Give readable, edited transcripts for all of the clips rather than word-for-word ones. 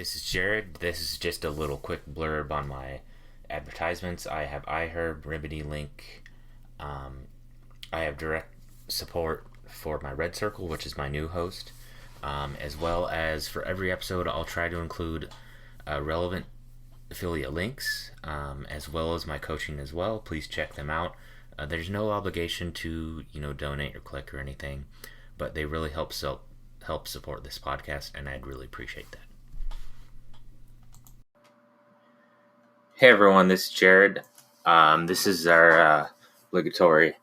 this is Jared. This is just a little quick blurb on my advertisements. I have iHerb, Remedylink. I have direct support for my Red Circle, which is my new host, as well as for every episode, I'll try to include relevant affiliate links, as well as my coaching as well. Please check them out. There's no obligation to donate or click or anything, but they really help support this podcast, and I'd really appreciate that. Hey everyone, this is Jared. This is our obligatory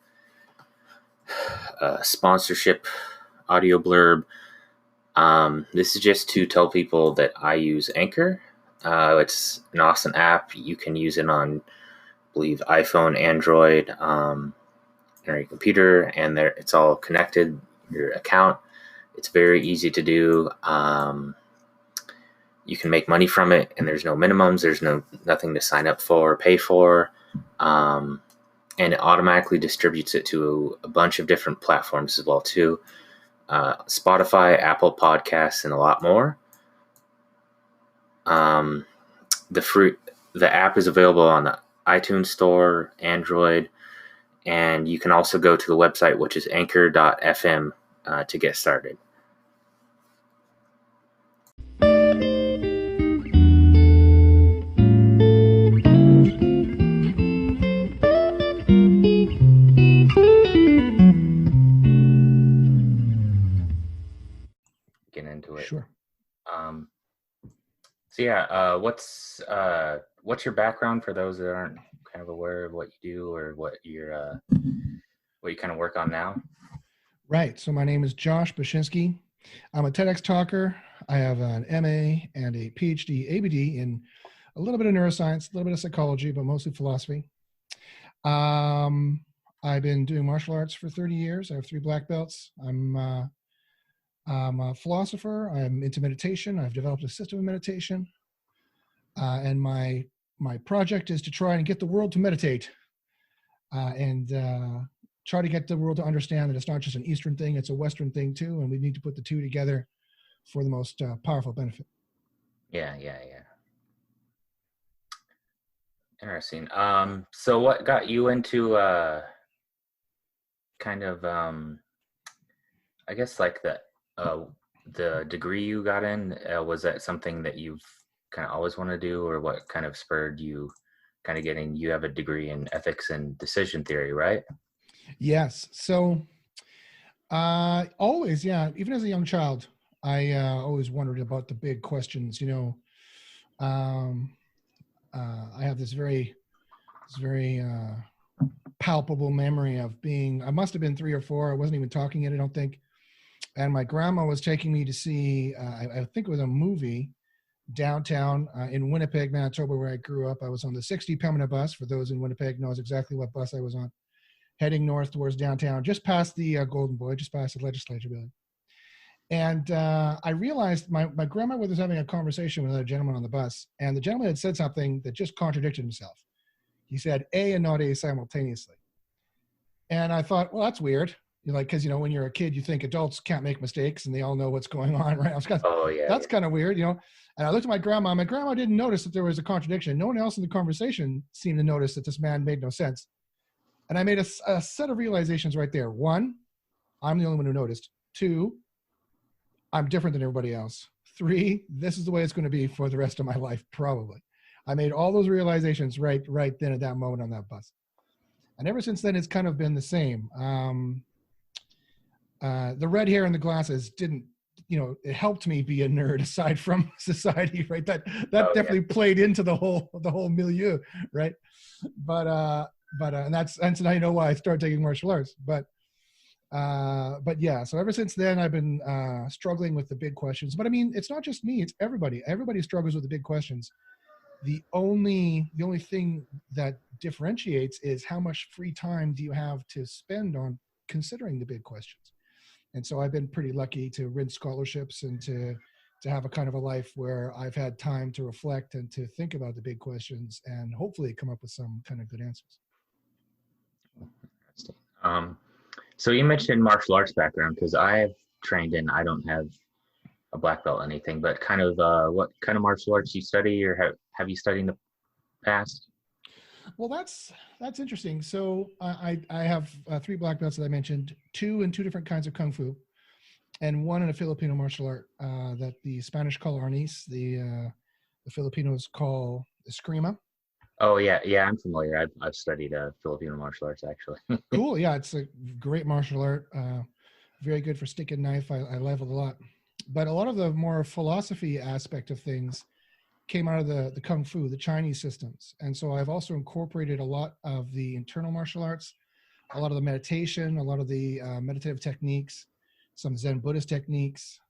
sponsorship audio blurb. This is just to tell people that I use Anchor. It's an awesome app. You can use it on, I believe, iPhone, Android, or your computer, and it's all connected, your account. It's very easy to do. You can make money from it, and there's no minimums. There's nothing to sign up for or pay for. And it automatically distributes it to a bunch of different platforms as well, too. Spotify, Apple Podcasts, and a lot more. The app is available on the iTunes Store, Android, and you can also go to the website, which is anchor.fm, to get started. Get into it. Sure. What's your background for those that aren't kind of aware of what you do or what you kind of work on now? Right. So my name is Josh Bachynski. I'm a TEDx talker. I have an MA and a PhD, ABD in a little bit of neuroscience, a little bit of psychology, but mostly philosophy. I've been doing martial arts for 30 years. I have 3 black belts. I'm a philosopher. I'm into meditation. I've developed a system of meditation. And my project is to try and get the world to meditate and try to get the world to understand that it's not just an Eastern thing, it's a Western thing too. And we need to put the two together for the most powerful benefit. Yeah. Interesting. So what got you into kind of, I guess like the degree you got in, was that something that you've kind of always wanted to do, or what kind of spurred you kind of you have a degree in ethics and decision theory, right? Yes. So always, yeah, even as a young child, I always wondered about the big questions, I have this very palpable memory of I must have been 3 or 4. I wasn't even talking yet, I don't think. And my grandma was taking me to see, I think it was a movie downtown in Winnipeg, Manitoba, where I grew up. I was on the 60 Pembina bus. For those in Winnipeg knows exactly what bus I was on, heading north towards downtown, just past the Golden Boy, just past the legislature building. And I realized my grandma was having a conversation with another gentleman on the bus, and the gentleman had said something that just contradicted himself. He said A and not A simultaneously. And I thought, well, that's weird. Because when you're a kid, you think adults can't make mistakes and they all know what's going on, right? That's kind of weird, And I looked at my grandma. My grandma didn't notice that there was a contradiction. No one else in the conversation seemed to notice that this man made no sense. And I made a set of realizations right there. 1, I'm the only one who noticed. 2, I'm different than everybody else. 3, this is the way it's going to be for the rest of my life, probably. I made all those realizations right then at that moment on that bus. And ever since then, it's kind of been the same. The red hair and the glasses didn't, it helped me be a nerd aside from society, right? That definitely played into the whole milieu, right? But and so now you know why I started taking martial arts. But yeah, so ever since then I've been struggling with the big questions. But I mean, it's not just me; it's everybody. Everybody struggles with the big questions. The only thing that differentiates is how much free time do you have to spend on considering the big questions. And so I've been pretty lucky to win scholarships and to have a kind of a life where I've had time to reflect and to think about the big questions and hopefully come up with some kind of good answers. So you mentioned martial arts background, because I've trained in, I don't have a black belt or anything, but kind of what kind of martial arts you study or have you studied in the past? Well, that's interesting. So I have three black belts that I mentioned, two in two different kinds of kung fu, and one in a Filipino martial art that the Spanish call arnis, the Filipinos call eskrima. Oh yeah, yeah, I'm familiar. I've studied Filipino martial arts actually. Cool. Yeah, it's a great martial art. Very good for stick and knife. I leveled a lot, but a lot of the more philosophy aspect of things came out of the kung fu, the Chinese systems, and so I've also incorporated a lot of the internal martial arts, a lot of the meditation, a lot of the meditative techniques, some Zen Buddhist techniques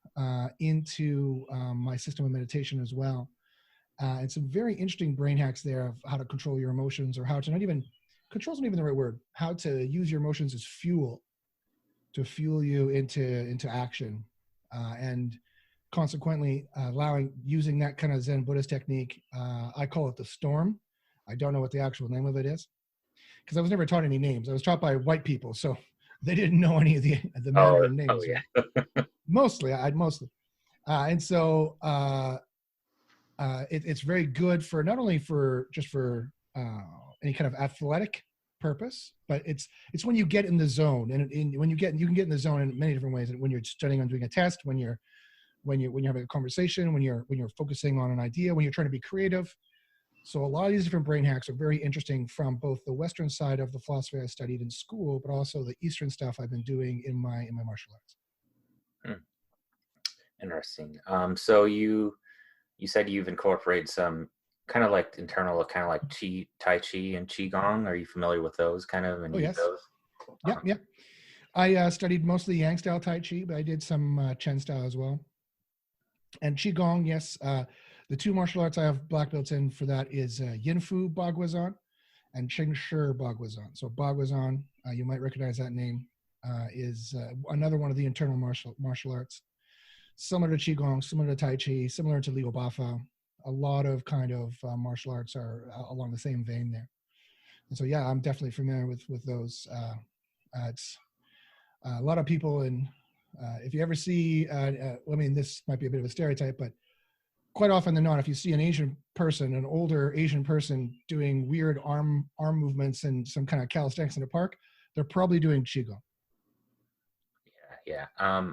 into my system of meditation as well. And some very interesting brain hacks there of how to control your emotions, or how to not even control's not even the right word, how to use your emotions as fuel to fuel you into action, and consequently allowing using that kind of Zen Buddhist technique. I call it the storm. I don't know what the actual name of it is because I was never taught any names. I was taught by white people, so they didn't know any of the Oh, Mandarin oh names. yeah. Right? Mostly, and so it's very good for not only for just for any kind of athletic purpose, but it's when you get in the zone, and when you can get in the zone in many different ways. And when you're studying on doing a test, when you're having a conversation, when you're focusing on an idea, when you're trying to be creative. So a lot of these different brain hacks are very interesting from both the Western side of the philosophy I studied in school, but also the Eastern stuff I've been doing in my martial arts. Hmm, interesting. So you said you've incorporated some kind of like internal, kind of like Tai Chi and Qigong. Are you familiar with those kind of and Oh use yes, those? yeah, yeah. I studied mostly Yang style Tai Chi, but I did some Chen style as well. And Qigong, yes. The two martial arts I have black belts in for that is Yin Fu Baguazhang and Ching Shi Baguazhang. So Baguazhang, you might recognize that name, is another one of the internal martial arts, similar to Qigong, similar to Tai Chi, similar to Liu Bafa. A lot of kind of martial arts are along the same vein there. And so, yeah, I'm definitely familiar with those. It's a lot of people in. If you ever see, I mean, this might be a bit of a stereotype, but quite often than not, if you see an Asian person, an older Asian person doing weird arm movements and some kind of calisthenics in a park, they're probably doing Qigong. Yeah, yeah.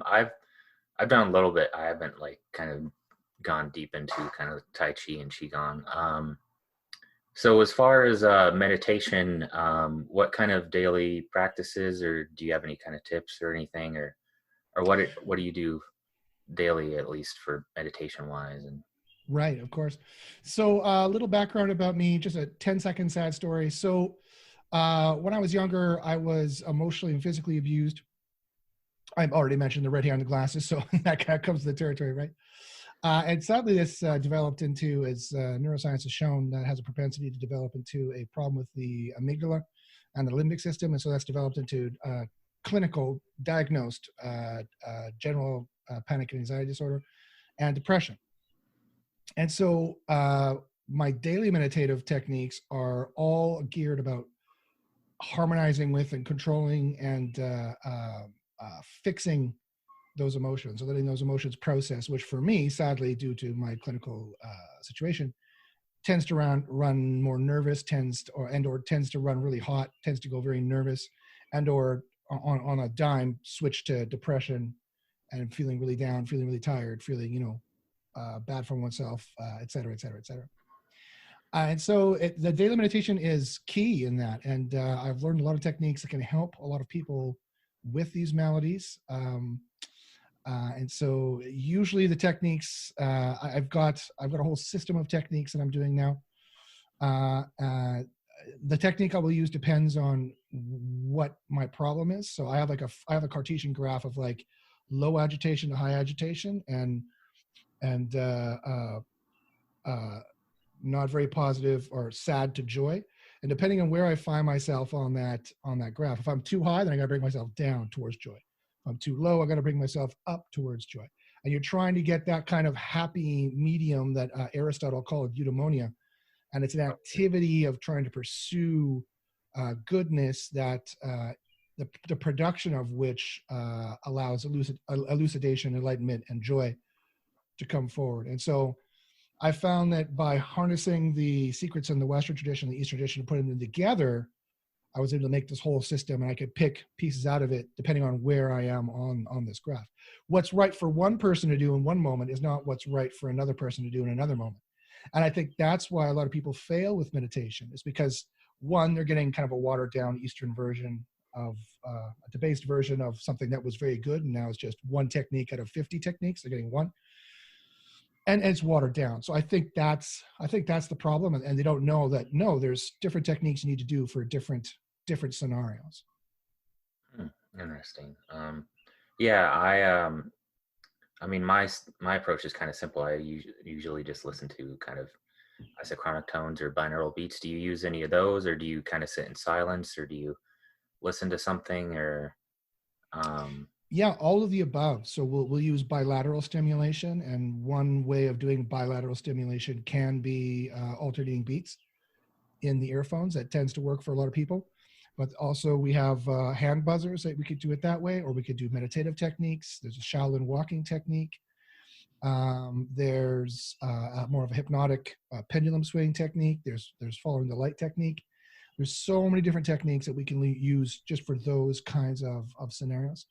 I've done a little bit. I haven't like kind of gone deep into kind of Tai Chi and Qigong. So as far as meditation, what kind of daily practices, or do you have any kind of tips or anything, or what do you do daily at least for meditation wise? And Right, of course. So a little background about me, just a 10-second sad story. So when I was younger, I was emotionally and physically abused. I've already mentioned the red hair and the glasses, so that kind of comes to the territory, right? And sadly, this developed into, as neuroscience has shown, that has a propensity to develop into a problem with the amygdala and the limbic system. And so that's developed into clinical, diagnosed general panic and anxiety disorder and depression. And so my daily meditative techniques are all geared about harmonizing with and controlling and fixing those emotions, or letting those emotions process, which for me, sadly, due to my clinical situation, tends to run more nervous, tends to run really hot, tends to go very nervous, and or on a dime switch to depression and feeling really down, feeling really tired, feeling bad for oneself, et cetera, et cetera, et cetera. And so the daily meditation is key in that. And I've learned a lot of techniques that can help a lot of people with these maladies. And so usually the techniques, I've got a whole system of techniques that I'm doing now. The technique I will use depends on what my problem is. So I have a Cartesian graph of like low agitation to high agitation, and not very positive or sad to joy. And depending on where I find myself on that graph, if I'm too high, then I got to bring myself down towards joy. If I'm too low, I got to bring myself up towards joy. And you're trying to get that kind of happy medium that Aristotle called eudaimonia. And it's an activity of trying to pursue goodness that the production of which allows elucidation, enlightenment, and joy. to come forward. And so I found that by harnessing the secrets in the Western tradition, the Eastern tradition, and putting them together, I was able to make this whole system, and I could pick pieces out of it depending on where I am on this graph. What's right for one person to do in one moment is not what's right for another person to do in another moment. And I think that's why a lot of people fail with meditation, is because, one, they're getting kind of a watered down Eastern version of a debased version of something that was very good, and now it's just one technique out of 50 techniques. They're getting one, and it's watered down. So I think that's the problem, and they don't know that, no, there's different techniques you need to do for different scenarios. Interesting. I mean, my approach is kind of simple. I usually just listen to kind of isochronic tones or binaural beats. Do you use any of those, or do you kind of sit in silence, or do you listen to something, or Yeah, all of the above. So we'll use bilateral stimulation, and one way of doing bilateral stimulation can be alternating beats in the earphones. That tends to work for a lot of people. But also we have hand buzzers that we could do it that way, or we could do meditative techniques. There's a Shaolin walking technique. There's more of a hypnotic pendulum swing technique. There's following the light technique. There's so many different techniques that we can use just for those kinds of scenarios.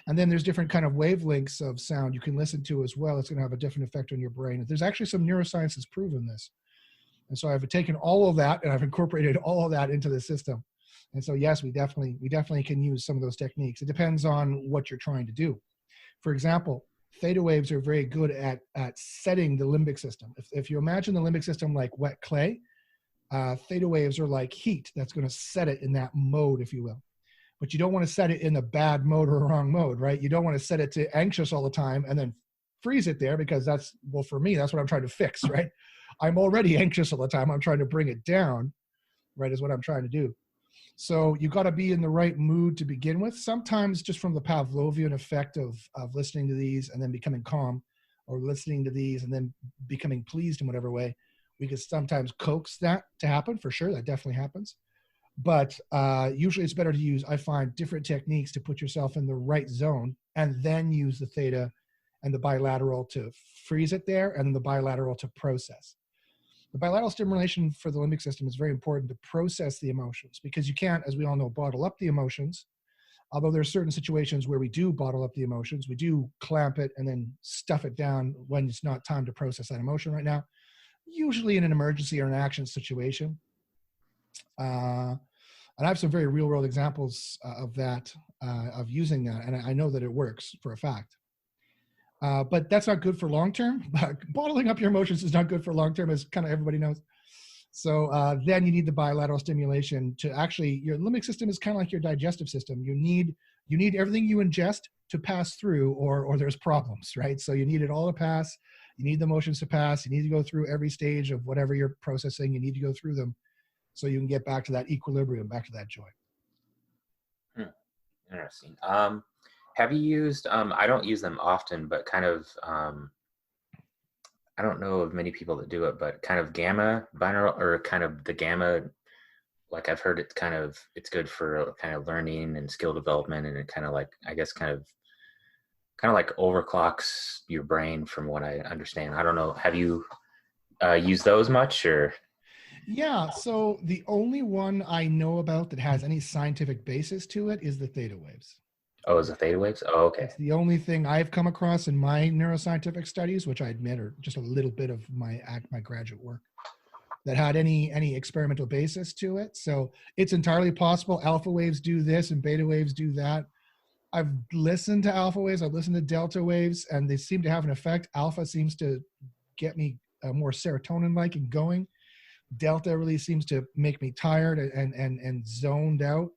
And then there's different kind of wavelengths of sound you can listen to as well. It's going to have a different effect on your brain. There's actually some neuroscience that's proven this. And so I've taken all of that and I've incorporated all of that into the system. And so, yes, we definitely can use some of those techniques. It depends on what you're trying to do. For example, theta waves are very good at setting the limbic system. If you imagine the limbic system like wet clay, theta waves are like heat that's going to set it in that mode, if you will. But you don't want to set it in a bad mode or a wrong mode, right? You don't want to set it to anxious all the time and then freeze it there, because for me, that's what I'm trying to fix, right? I'm already anxious all the time. I'm trying to bring it down, right, is what I'm trying to do. So you got to be in the right mood to begin with. Sometimes just from the Pavlovian effect of listening to these and then becoming calm, or listening to these and then becoming pleased in whatever way, we could sometimes coax that to happen. For sure, that definitely happens. But usually it's better to use, I find, different techniques to put yourself in the right zone, and then use the theta and the bilateral to freeze it there, and the bilateral to process. The bilateral stimulation for the limbic system is very important to process the emotions, because you can't, as we all know, bottle up the emotions. Although there are certain situations where we do bottle up the emotions, we do clamp it and then stuff it down when it's not time to process that emotion right now, usually in an emergency or an action situation. And I have some very real world examples of that, of using that. And I know that it works for a fact. But that's not good for long-term. Bottling up your emotions is not good for long-term, as kind of everybody knows. So then you need the bilateral stimulation to actually, your limbic system is kind of like your digestive system. You need everything you ingest to pass through, or there's problems, right? So you need it all to pass. You need the emotions to pass. You need to go through every stage of whatever you're processing. You need to go through them so you can get back to that equilibrium, back to that joy. Interesting. Have you used, I don't use them often, but kind of, I don't know of many people that do it, but kind of gamma binaural, or kind of the gamma, like I've heard it's good for kind of learning and skill development, and it kind of like, I guess, kind of like overclocks your brain, from what I understand. I don't know. Have you used those much, or? Yeah, so the only one I know about that has any scientific basis to it is the theta waves. Oh, is it theta waves? Oh, okay. It's the only thing I've come across in my neuroscientific studies, which I admit are just a little bit of my graduate work, that had any experimental basis to it. So it's entirely possible alpha waves do this and beta waves do that. I've listened to alpha waves, I've listened to delta waves, and they seem to have an effect. Alpha seems to get me more serotonin-like and going. Delta really seems to make me tired and zoned out.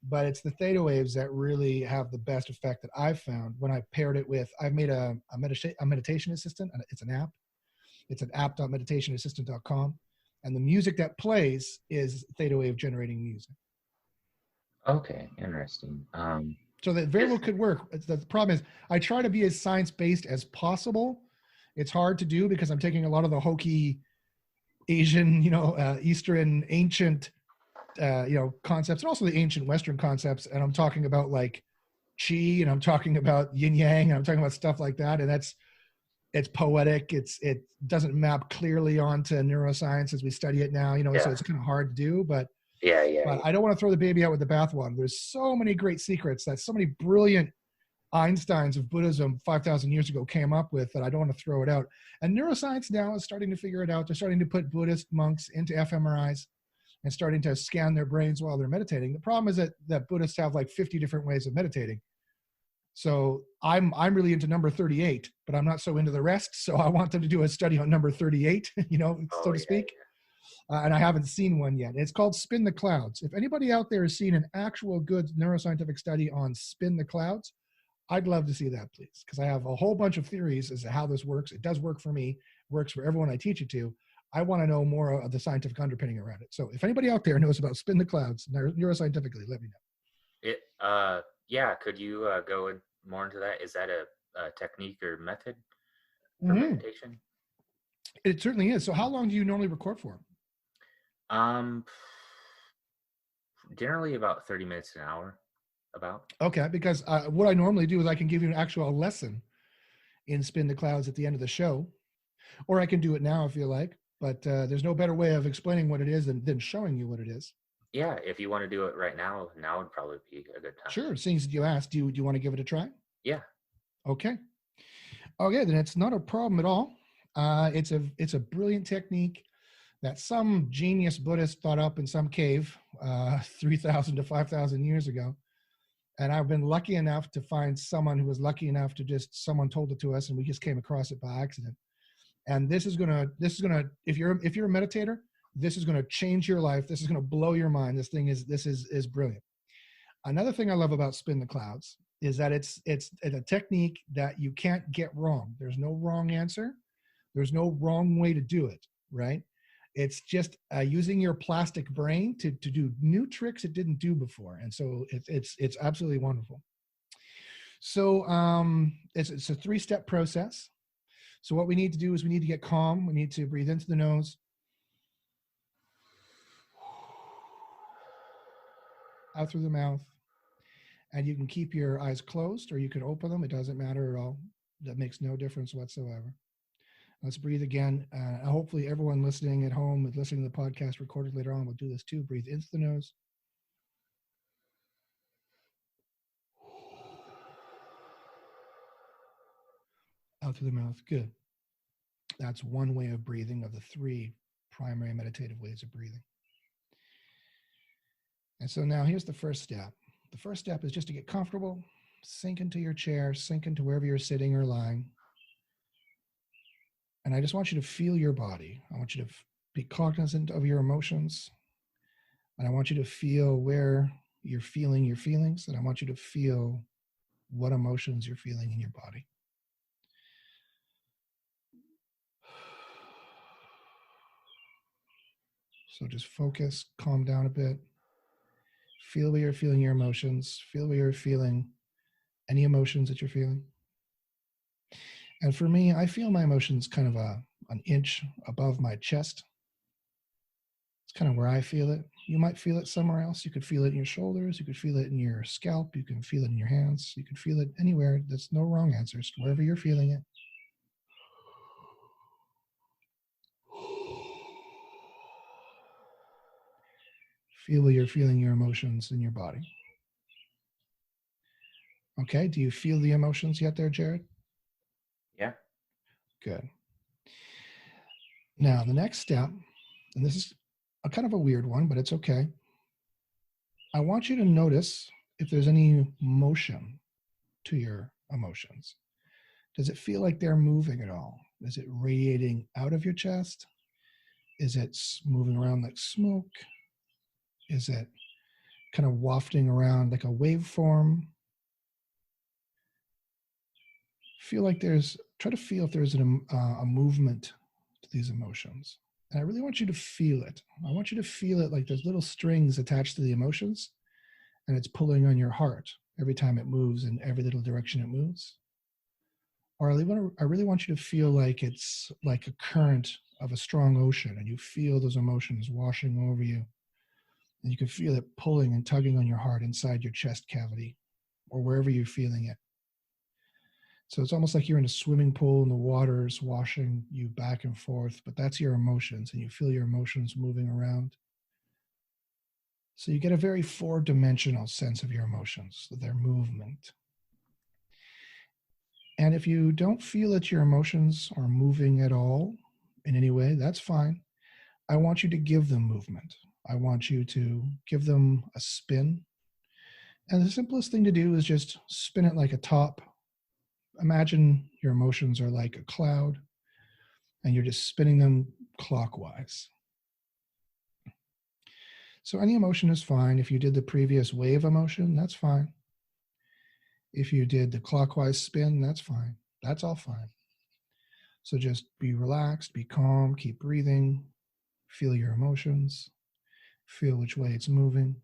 But it's the theta waves that really have the best effect that I've found when I paired it with, I've made a meditation assistant. It's an app. It's an app.meditationassistant.com. And the music that plays is theta wave generating music. Okay, interesting. So that very well could work. The problem is I try to be as science-based as possible. It's hard to do because I'm taking a lot of the hokey Asian, Eastern ancient, concepts, and also the ancient Western concepts. And I'm talking about like chi, and I'm talking about yin yang, and I'm talking about stuff like that. And it's poetic. It doesn't map clearly onto neuroscience as we study it now, so it's kind of hard to do, but I don't want to throw the baby out with the bathwater. There's so many great secrets that so many brilliant Einsteins of Buddhism 5,000 years ago came up with that I don't want to throw it out. And neuroscience now is starting to figure it out. They're starting to put Buddhist monks into fMRIs and starting to scan their brains while they're meditating. The problem is that Buddhists have like 50 different ways of meditating. So I'm really into number 38, but I'm not so into the rest. So I want them to do a study on number 38, so to speak. And I haven't seen one yet. It's called Spin the Clouds. If anybody out there has seen an actual good neuroscientific study on Spin the Clouds, I'd love to see that, please, because I have a whole bunch of theories as to how this works. It does work for me, works for everyone I teach it to. I want to know more of the scientific underpinning around it. So if anybody out there knows about Spin the Clouds neuroscientifically, let me know. Could you go more into that? Is that a technique or method for meditation? It certainly is. So how long do you normally record for? Generally about 30 minutes an hour. About. Okay, because what I normally do is I can give you an actual lesson in Spin the Clouds at the end of the show, or I can do it now if you like, but there's no better way of explaining what it is than showing you what it is. Yeah, if you want to do it right now would probably be a good time. Sure, seeing as you asked, do you want to give it a try? Yeah. Okay, then it's not a problem at all. It's a brilliant technique that some genius Buddhist thought up in some cave 3,000 to 5,000 years ago. And I've been lucky enough to find someone who was lucky enough to someone told it to us and we just came across it by accident. And this is gonna, if you're a meditator, this is gonna change your life. This is gonna blow your mind. This is brilliant. Another thing I love about Spin the Clouds is that it's a technique that you can't get wrong. There's no wrong answer. There's no wrong way to do it, right? It's just using your plastic brain to do new tricks it didn't do before. And so it's absolutely wonderful. So it's a 3-step process. So what we need to do is we need to get calm. We need to breathe into the nose. Out through the mouth. And you can keep your eyes closed or you can open them. It doesn't matter at all. That makes no difference whatsoever. Let's breathe again. Hopefully everyone listening at home and listening to the podcast recorded later on will do this too. Breathe into the nose. Out through the mouth. Good. That's one way of breathing of the 3 primary meditative ways of breathing. And so now here's the first step. The first step is just to get comfortable, sink into your chair, sink into wherever you're sitting or lying. And I just want you to feel your body. I want you to be cognizant of your emotions. And I want you to feel where you're feeling your feelings. And I want you to feel what emotions you're feeling in your body. So just focus, calm down a bit. Feel where you're feeling your emotions. Feel where you're feeling any emotions that you're feeling. And for me, I feel my emotions kind of an inch above my chest. It's kind of where I feel it. You might feel it somewhere else. You could feel it in your shoulders. You could feel it in your scalp. You can feel it in your hands. You could feel it anywhere. There's no wrong answers. Wherever you're feeling it. Feel where you're feeling your emotions in your body. Okay, do you feel the emotions yet there, Jared? Yeah. Good. Now, the next step, and this is a kind of a weird one, but it's okay. I want you to notice if there's any motion to your emotions. Does it feel like they're moving at all? Is it radiating out of your chest? Is it moving around like smoke? Is it kind of wafting around like a waveform? Try to feel if there's a movement to these emotions. And I really want you to feel it. I want you to feel it like there's little strings attached to the emotions and it's pulling on your heart every time it moves in every little direction it moves. Or I really want you to feel like it's like a current of a strong ocean and you feel those emotions washing over you. And you can feel it pulling and tugging on your heart inside your chest cavity or wherever you're feeling it. So it's almost like you're in a swimming pool and the water is washing you back and forth, but that's your emotions, and you feel your emotions moving around. So you get a very four-dimensional sense of your emotions, their movement. And if you don't feel that your emotions are moving at all in any way, that's fine. I want you to give them movement. I want you to give them a spin. And the simplest thing to do is just spin it like a top. Imagine your emotions are like a cloud and you're just spinning them clockwise. So any emotion is fine. If you did the previous wave emotion, that's fine. If you did the clockwise spin, that's fine. That's all fine. So just be relaxed, be calm, keep breathing, feel your emotions, feel which way it's moving.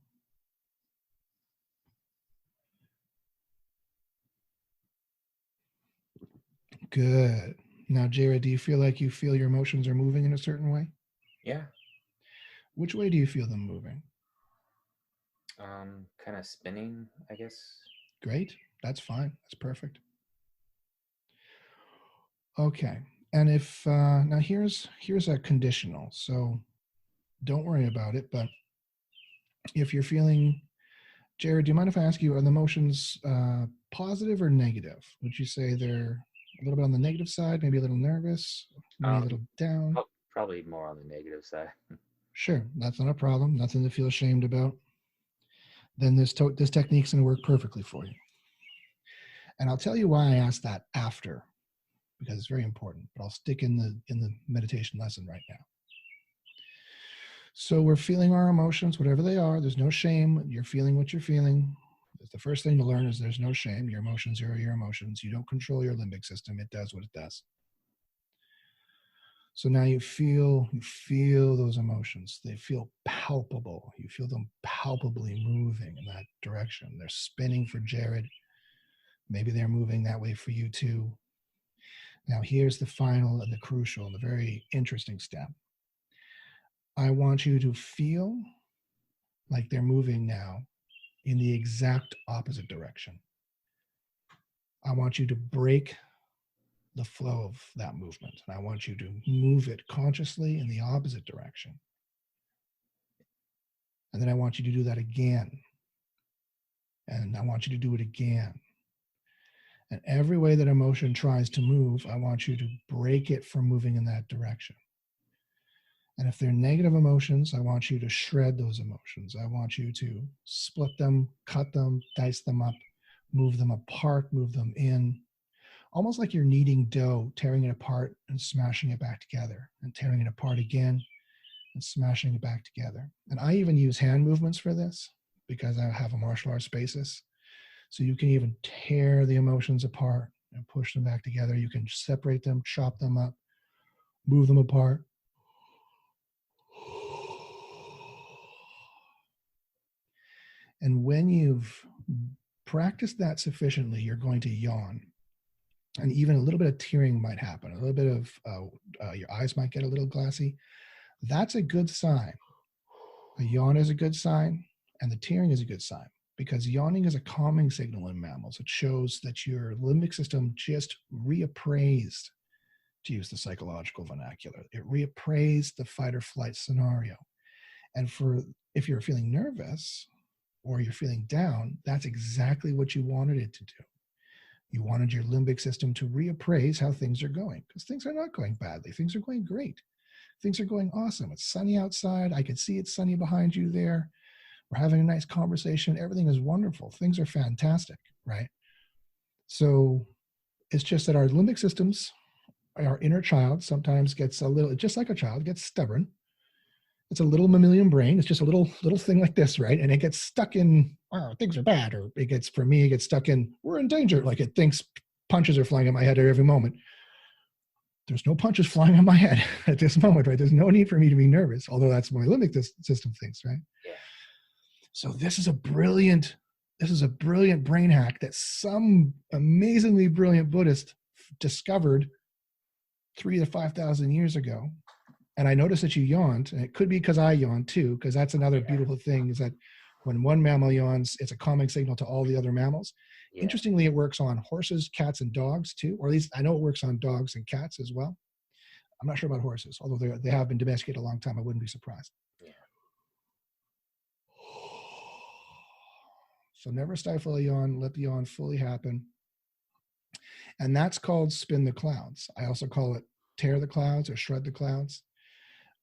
Good. Now, Jared, do you feel like you feel your emotions are moving in a certain way? Yeah. Which way do you feel them moving? Kind of spinning, I guess. Great. That's fine. That's perfect. Okay. And if now here's a conditional. So don't worry about it. But if you're feeling, Jared, do you mind if I ask you, are the emotions positive or negative? Would you say they're a little bit on the negative side, maybe a little nervous, maybe a little down? Probably more on the negative side. Sure, that's not a problem. Nothing to feel ashamed about. Then this technique's going to work perfectly for you. And I'll tell you why I asked that after, because it's very important. But I'll stick in the meditation lesson right now. So we're feeling our emotions, whatever they are. There's no shame. You're feeling what you're feeling. The first thing to learn is there's no shame. Your emotions are your emotions. You don't control your limbic system. It does what it does. So now you feel those emotions. They feel palpable. You feel them palpably moving in that direction. They're spinning for Jared. Maybe they're moving that way for you too. Now here's the final and the crucial and the very interesting step. I want you to feel like they're moving now in the exact opposite direction. I want you to break the flow of that movement, and I want you to move it consciously in the opposite direction. And then I want you to do that again. And I want you to do it again. And every way that emotion tries to move, I want you to break it from moving in that direction. And if they're negative emotions, I want you to shred those emotions. I want you to split them, cut them, dice them up, move them apart, move them in. Almost like you're kneading dough, tearing it apart and smashing it back together, and tearing it apart again and smashing it back together. And I even use hand movements for this because I have a martial arts basis. So you can even tear the emotions apart and push them back together. You can separate them, chop them up, move them apart. And when you've practiced that sufficiently, you're going to yawn. And even a little bit of tearing might happen. A little bit of your eyes might get a little glassy. That's a good sign. A yawn is a good sign, and the tearing is a good sign, because yawning is a calming signal in mammals. It shows that your limbic system just reappraised, to use the psychological vernacular. It reappraised the fight or flight scenario. And if you're feeling nervous or you're feeling down, that's exactly what you wanted it to do. You wanted your limbic system to reappraise how things are going, because things are not going badly. Things are going great. Things are going awesome. It's sunny outside. I can see it's sunny behind you there. We're having a nice conversation. Everything is wonderful. Things are fantastic, right? So it's just that our limbic systems, our inner child sometimes gets a little, just like a child, gets stubborn. It's a little mammalian brain. It's just a little thing like this, right? And it gets stuck in, oh, things are bad. Or it gets stuck in, we're in danger. Like it thinks punches are flying at my head at every moment. There's no punches flying on my head at this moment, right? There's no need for me to be nervous, although that's my limbic system thinks, right? Yeah. So this is a brilliant brain hack that some amazingly brilliant Buddhist discovered 3,000 to 5,000 years ago. And I noticed that you yawned, and it could be because I yawned too, because that's another beautiful thing, is that when one mammal yawns, it's a calming signal to all the other mammals. Yeah. Interestingly, it works on horses, cats, and dogs too, or at least I know it works on dogs and cats as well. I'm not sure about horses, although they have been domesticated a long time. I wouldn't be surprised. Yeah. So never stifle a yawn, let the yawn fully happen. And that's called spin the clouds. I also call it tear the clouds or shred the clouds.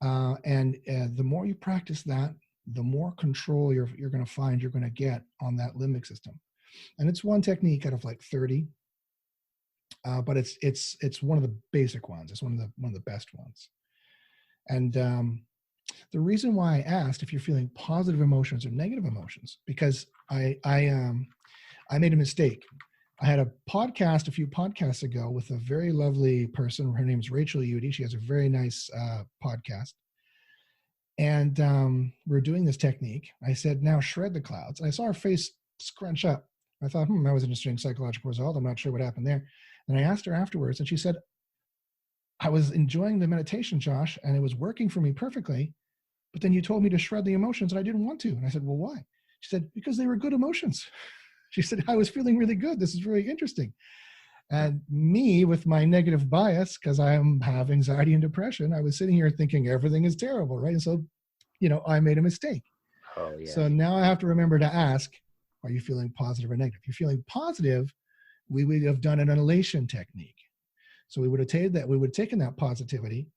And the more you practice that, the more control you're going to find you're going to get on that limbic system. And it's one technique out of like 30, but it's one of the basic ones. It's one of the best ones. And the reason why I asked if you're feeling positive emotions or negative emotions, because I made a mistake. I had a podcast a few podcasts ago with a very lovely person. Her name is Rachel Udy. She has a very nice podcast. And we're doing this technique. I said, now shred the clouds. And I saw her face scrunch up. I thought, that was an interesting psychological result. I'm not sure what happened there. And I asked her afterwards, and she said, I was enjoying the meditation, Josh, and it was working for me perfectly. But then you told me to shred the emotions, and I didn't want to. And I said, well, why? She said, because they were good emotions. She said, I was feeling really good. This is really interesting. And me, with my negative bias, because I have anxiety and depression, I was sitting here thinking everything is terrible, right? And so, I made a mistake. Oh, yeah. So now I have to remember to ask, are you feeling positive or negative? If you're feeling positive, we would have done an elation technique. So we would have taken that positivity,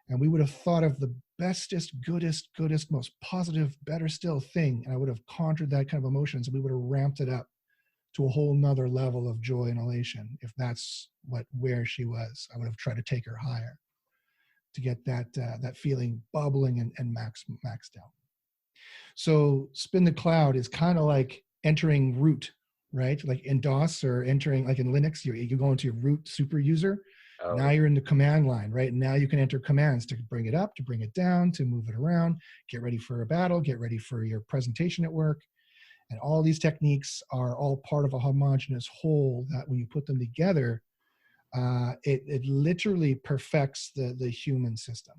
and we would have thought of the bestest, goodest, most positive, better still thing. And I would have conjured that kind of emotions, and we would have ramped it up to a whole nother level of joy and elation. If that's where she was, I would have tried to take her higher to get that feeling bubbling and maxed out. So spin the cloud is kind of like entering root, right? Like in DOS or entering, like in Linux, you go into your root super user. Oh, now you're in the command line, right? Now you can enter commands to bring it up, to bring it down, to move it around, get ready for a battle, get ready for your presentation at work. And all these techniques are all part of a homogeneous whole that when you put them together, it literally perfects the human system.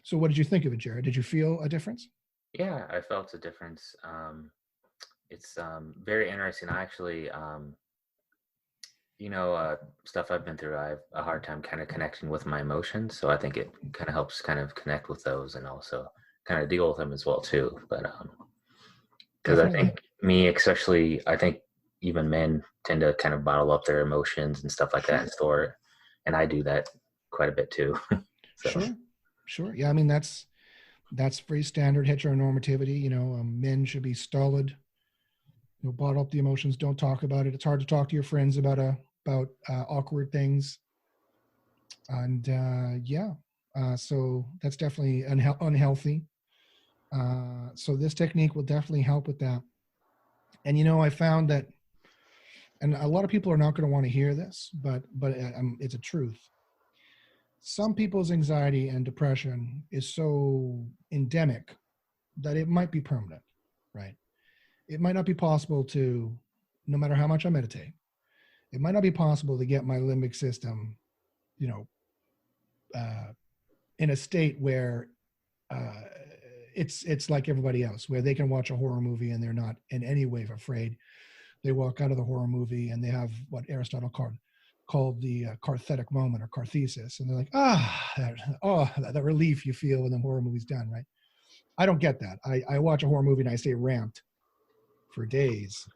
So what did you think of it, Jared? Did you feel a difference? Yeah, I felt a difference. It's very interesting. I actually, stuff I've been through, I have a hard time kind of connecting with my emotions. So I think it kind of helps kind of connect with those and also kind of deal with them as well too. But because I think especially, I think even men tend to kind of bottle up their emotions and stuff like that and store it. And I do that quite a bit too. So. Sure. Yeah, I mean, that's pretty standard heteronormativity. Men should be stolid, bottle up the emotions, don't talk about it. It's hard to talk to your friends about awkward things. And so that's definitely unhealthy. So this technique will definitely help with that. And I found that, and a lot of people are not going to want to hear this, but it's a truth. Some people's anxiety and depression is so endemic that it might be permanent, right? It might not be possible to, no matter how much I meditate, it might not be possible to get my limbic system, in a state where it's like everybody else, where they can watch a horror movie and they're not in any way afraid. They walk out of the horror movie and they have what Aristotle called the cathartic moment or catharsis, and they're like, that relief you feel when the horror movie's done, right? I don't get that. I watch a horror movie and I stay ramped for days.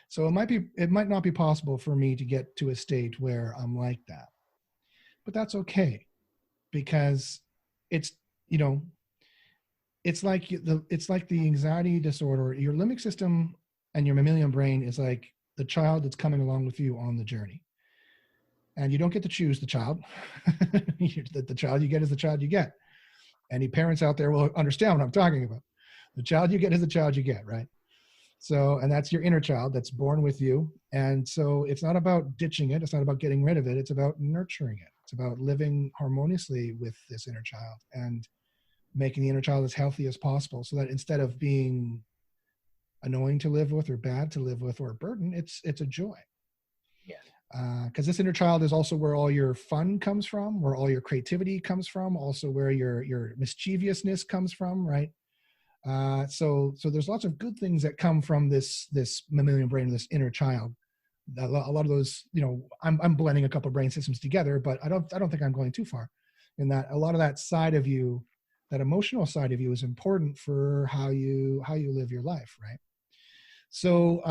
So it might not be possible for me to get to a state where I'm like that, but that's okay, because it's like the anxiety disorder. Your limbic system and your mammalian brain is like the child that's coming along with you on the journey. And you don't get to choose the child. The child you get is the child you get. Any parents out there will understand what I'm talking about. The child you get is the child you get, right? So, and that's your inner child that's born with you. And so it's not about ditching it. It's not about getting rid of it. It's about nurturing it. It's about living harmoniously with this inner child and making the inner child as healthy as possible, so that instead of being annoying to live with or bad to live with or a burden, it's a joy. Yeah. Because this inner child is also where all your fun comes from, where all your creativity comes from, also where your mischievousness comes from, right? So there's lots of good things that come from this mammalian brain, this inner child. A lot of those, I'm blending a couple of brain systems together, but I don't think I'm going too far in that. A lot of that side of you, that emotional side of you, is important for how you live your life, right? So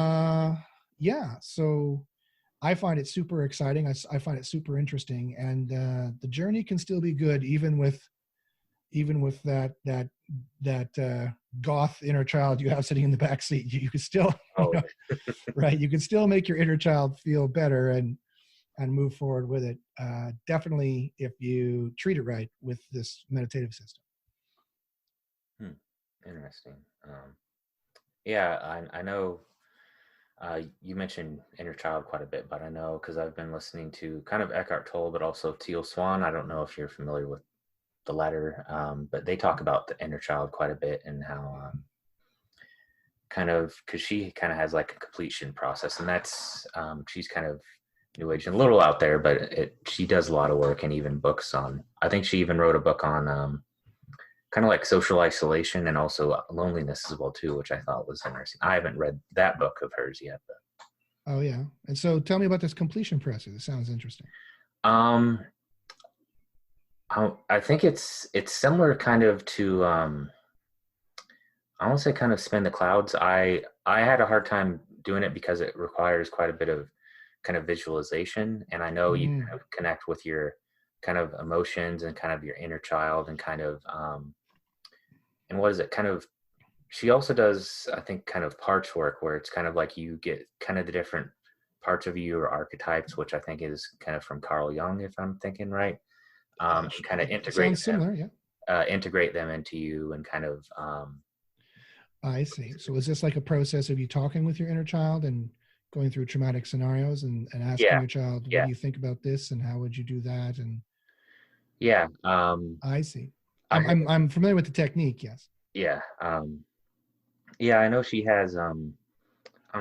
yeah, so I find it super exciting. I find it super interesting, and the journey can still be good even with that goth inner child you have sitting in the back seat. You can still, Oh, right? You can still make your inner child feel better and move forward with it. Definitely, if you treat it right with this meditative system. Interesting. Yeah, I know. You mentioned inner child quite a bit, but I know because I've been listening to kind of Eckhart Tolle, but also Teal Swan. I don't know if you're familiar with the latter, but they talk about the inner child quite a bit and how kind of, because she kind of has like a completion process, and that's she's kind of new age and a little out there, but she does a lot of work and even books on. I think she even wrote a book on kind of like social isolation and also loneliness as well too, which I thought was interesting. I haven't read that book of hers yet, but Oh yeah. And so tell me about this completion process. It sounds interesting. um I think it's similar kind of to I won't say kind of spin the clouds. I had a hard time doing it because it requires quite a bit of kind of visualization, and I know you kind of connect with your kind of emotions and kind of your inner child and kind of and what is it kind of, she also does, I think, kind of parts work where it's kind of like you get kind of the different parts of you or archetypes, which I think is kind of from Carl Jung, if I'm thinking right. And kind of integrate Sounds them, similar, yeah. integrate them into you and kind of I see. So is this like a process of you talking with your inner child and going through traumatic scenarios and asking yeah, your child, what yeah, do you think about this and how would you do that? And yeah. I see. I have, I'm familiar with the technique, yes. yeah, yeah. I know she has. I don't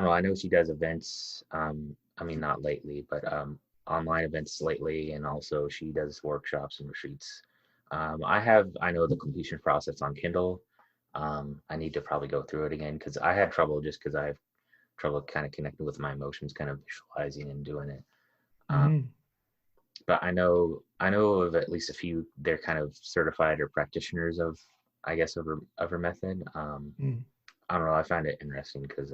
know. I know she does events. I mean, not lately, but online events lately, and also she does workshops and retreats. I know the completion process on Kindle. I need to probably go through it again because I had trouble just because I have trouble kind of connecting with my emotions, kind of visualizing and doing it. Mm-hmm. But I know of at least a few. They're kind of certified or practitioners of, I guess, of her method. Mm. I don't know. I find it interesting because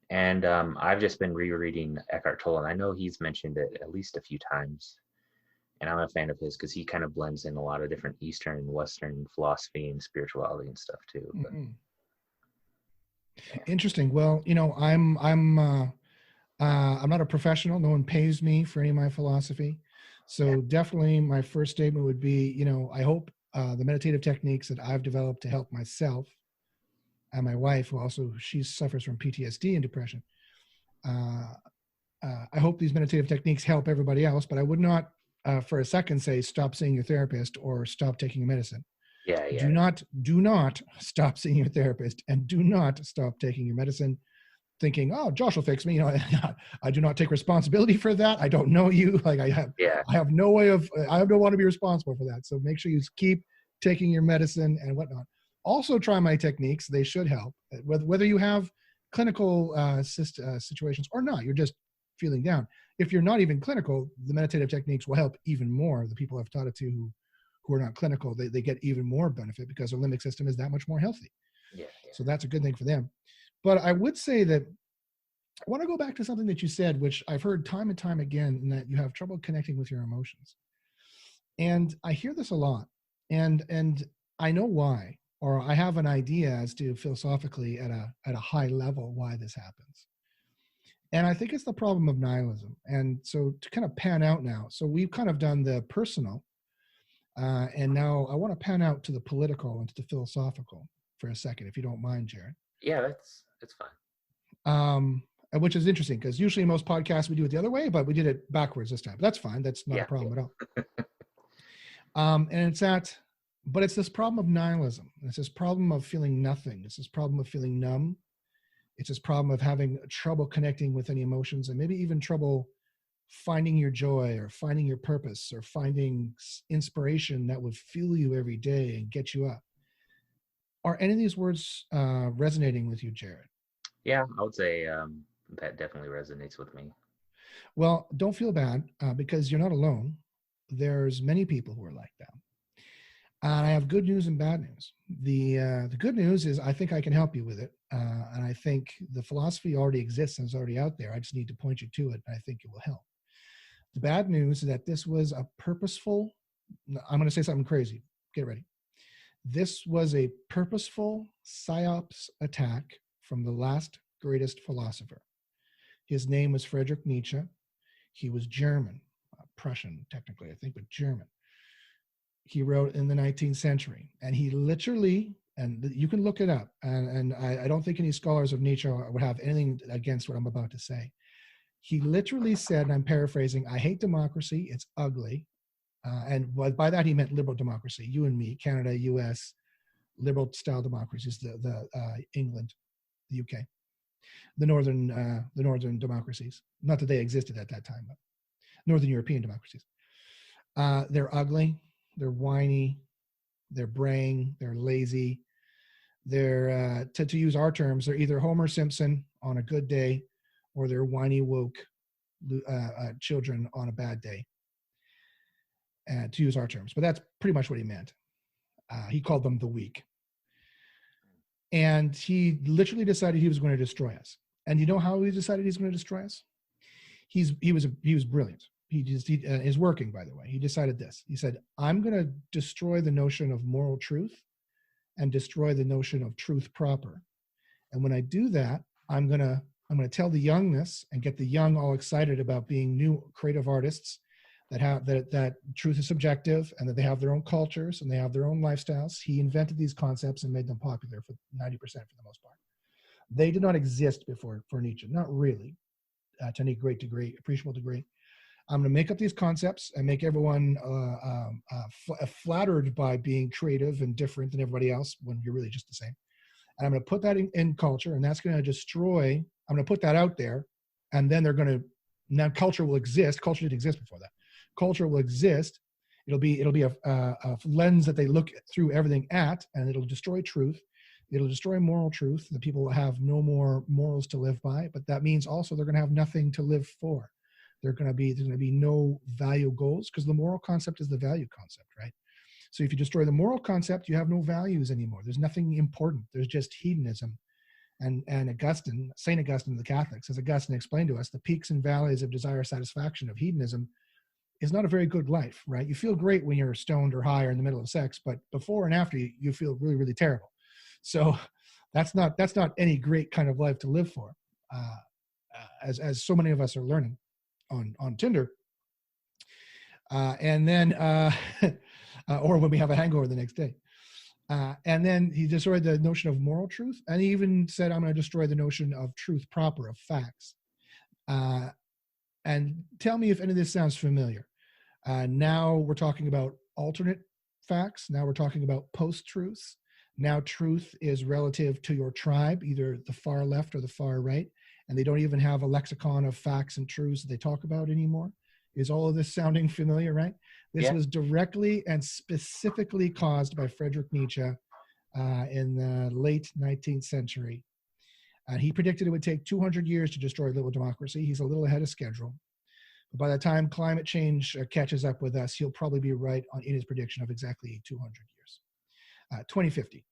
and I've just been rereading Eckhart Tolle, and I know he's mentioned it at least a few times. And I'm a fan of his because he kind of blends in a lot of different Eastern and Western philosophy and spirituality and stuff too. But Mm-hmm. yeah, Interesting. Well, I'm not a professional. No one pays me for any of my philosophy. yeah, So definitely my first statement would be, I hope the meditative techniques that I've developed to help myself and my wife, who also, she suffers from PTSD and depression. Uh, I hope these meditative techniques help everybody else, but I would not for a second say stop seeing your therapist or stop taking your medicine. yeah, Do yeah, not stop seeing your therapist and do not stop taking your medicine thinking, oh, Josh will fix me. I do not take responsibility for that. I don't know you. Like I have no way of, I don't want to be responsible for that. So make sure you keep taking your medicine and whatnot. Also try my techniques. They should help. Whether you have clinical situations or not, you're just feeling down. If you're not even clinical, the meditative techniques will help even more. The people I've taught it to who are not clinical, they get even more benefit because their limbic system is that much more healthy. yeah, So that's a good thing for them. But I would say that I want to go back to something that you said, which I've heard time and time again, in that you have trouble connecting with your emotions. And I hear this a lot. And I know why, or I have an idea as to philosophically at a high level why this happens. And I think it's the problem of nihilism. And so to kind of pan out now, so we've kind of done the personal, and now I want to pan out to the political and to the philosophical for a second, if you don't mind, Jared. yeah. That's fine. Which is interesting because usually in most podcasts we do it the other way, but we did it backwards this time. But that's fine. That's not a Yeah, problem at all. And it's this problem of nihilism. It's this problem of feeling nothing. It's this problem of feeling numb. It's this problem of having trouble connecting with any emotions and maybe even trouble finding your joy or finding your purpose or finding inspiration that would fuel you every day and get you up. Are any of these words resonating with you, Jared? Yeah, I would say that definitely resonates with me. Well, don't feel bad because you're not alone. There's many people who are like that. And I have good news and bad news. The good news is I think I can help you with it, and I think the philosophy already exists and is already out there. I just need to point you to it, and I think it will help. The bad news is that this was a purposeful. I'm going to say something crazy. Get ready. This was a purposeful psyops attack from the last greatest philosopher. His name was Friedrich Nietzsche. He was German, Prussian technically, I think, but German. He wrote in the 19th century, and he literally, and you can look it up, and I don't think any scholars of Nietzsche would have anything against what I'm about to say. He literally said, and I'm paraphrasing, I hate democracy, it's ugly. And by that he meant liberal democracy, you and me, Canada, US, liberal style democracies, the England, the UK, the northern democracies. Not that they existed at that time, but Northern European democracies. They're ugly, they're whiny, they're braying, they're lazy. They're, to use our terms, they're either Homer Simpson on a good day or they're whiny woke children on a bad day, to use our terms. But that's pretty much what he meant. He called them the weak. And he literally decided he was going to destroy us. And you know how he decided he's going to destroy us? He was brilliant. He is working, by the way. He decided this. He said, I'm going to destroy the notion of moral truth and destroy the notion of truth proper. And when I do that, I'm going to tell the youngness and get the young all excited about being new creative artists that have that truth is subjective and that they have their own cultures and they have their own lifestyles. He invented these concepts and made them popular for 90% for the most part. They did not exist before for Nietzsche, not really, to any great degree, appreciable degree. I'm going to make up these concepts and make everyone flattered by being creative and different than everybody else when you're really just the same. And I'm going to put that in culture, and that's going to destroy. I'm going to put that out there, and then they're going to. Now culture will exist. Culture didn't exist before that. Culture will exist. It'll be a lens that they look through everything at, and it'll destroy truth. It'll destroy moral truth. The people will have no more morals to live by, but that means also they're going to have nothing to live for. There's going to be no value goals because the moral concept is the value concept, right? So if you destroy the moral concept, you have no values anymore. There's nothing important. There's just hedonism. And Augustine, St. Augustine of the Catholics, as Augustine explained to us, the peaks and valleys of desire satisfaction of hedonism is not a very good life, right? You feel great when you're stoned or high or in the middle of sex, but before and after you feel really, really terrible. So that's not any great kind of life to live for, as so many of us are learning on Tinder. And then, or when we have a hangover the next day. And then he destroyed the notion of moral truth. And he even said, I'm going to destroy the notion of truth proper, of facts. And tell me if any of this sounds familiar. Now we're talking about alternate facts. Now we're talking about post-truths. Now truth is relative to your tribe, either the far left or the far right. And they don't even have a lexicon of facts and truths that they talk about anymore. Is all of this sounding familiar, right? This was directly and specifically caused by Friedrich Nietzsche in the late 19th century. He predicted it would take 200 years to destroy liberal democracy. He's a little ahead of schedule. But by the time climate change catches up with us, he'll probably be right in his prediction of exactly 200 years. 2050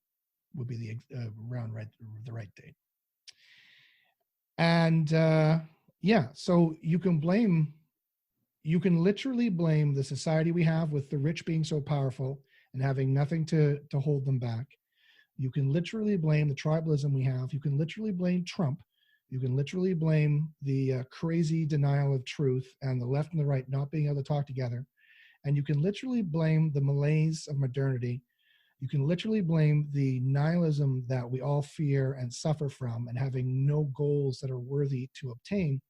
would be the the right date. And so you can literally blame the society we have with the rich being so powerful and having nothing to hold them back. You can literally blame the tribalism we have. You can literally blame Trump. You can literally blame the crazy denial of truth and the left and the right not being able to talk together. And you can literally blame the malaise of modernity. You can literally blame the nihilism that we all fear and suffer from and having no goals that are worthy to obtain